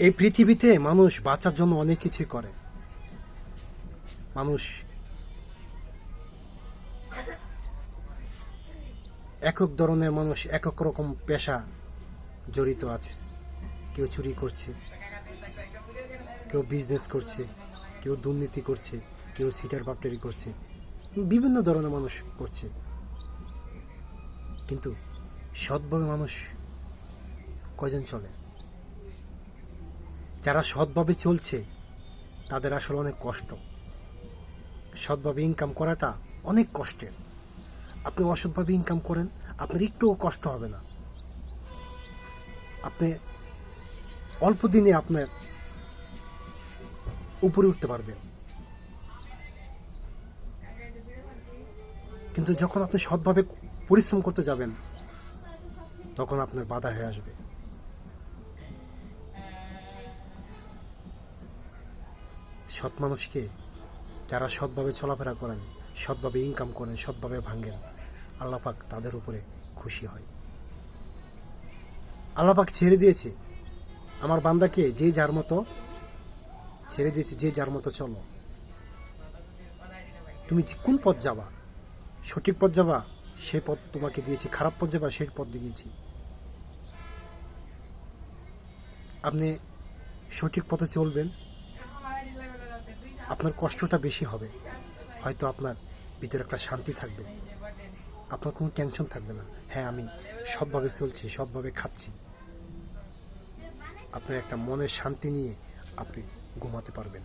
এই পৃথিবীতে মানুষ বাঁচার জন্য অনেক কিছুই করে। মানুষ একক ধরনের মানুষ একক রকম পেশা জড়িত আছে। কেউ চুরি করছে, কেউ বিজনেস করছে, কেউ দুর্নীতি করছে, কেউ সিটার বাপটারি করছে, বিভিন্ন ধরনের মানুষ করছে। কিন্তু সৎভাবে মানুষ কয়জন চলে? যারা সৎভাবে চলছে তাদের আসলে অনেক কষ্ট। সৎভাবে ইনকাম করাটা অনেক কষ্টের। আপনি অসৎভাবে ইনকাম করেন, আপনার একটুও কষ্ট হবে না। আপনি অল্প দিনে আপনার উপরে উঠতে পারবেন। কিন্তু যখন আপনি সৎভাবে পরিশ্রম করতে যাবেন তখন আপনার বাধা হয়ে আসবে। সৎ মানুষকে যারা সৎভাবে চলাফেরা করেন, সৎভাবে ইনকাম করেন, সৎভাবে ভাঙেন, আল্লাহ পাক তাদের উপরে খুশি হয়। আল্লাহ পাক ছেড়ে দিয়েছে আমার বান্দাকে যে যার মতো, ছেড়ে দিয়েছে যে যার মতো চলো। তুমি কোন পথ যাবা? সঠিক পথ যাবা, সেই পথ তোমাকে দিয়েছি। খারাপ পথ যাবা, সেই পথ দিয়েছি। আপনি সঠিক পথে চলবেন, আপনার কষ্টটা বেশি হবে, হয়তো আপনার ভিতরে একটা শান্তি থাকবে, আপনার কোনো টেনশন থাকবে না। হ্যাঁ, আমি সৎভাবে চলছি, সৎভাবে খাচ্ছি। আপনার একটা মনের শান্তি নিয়ে আপনি ঘুমাতে পারবেন।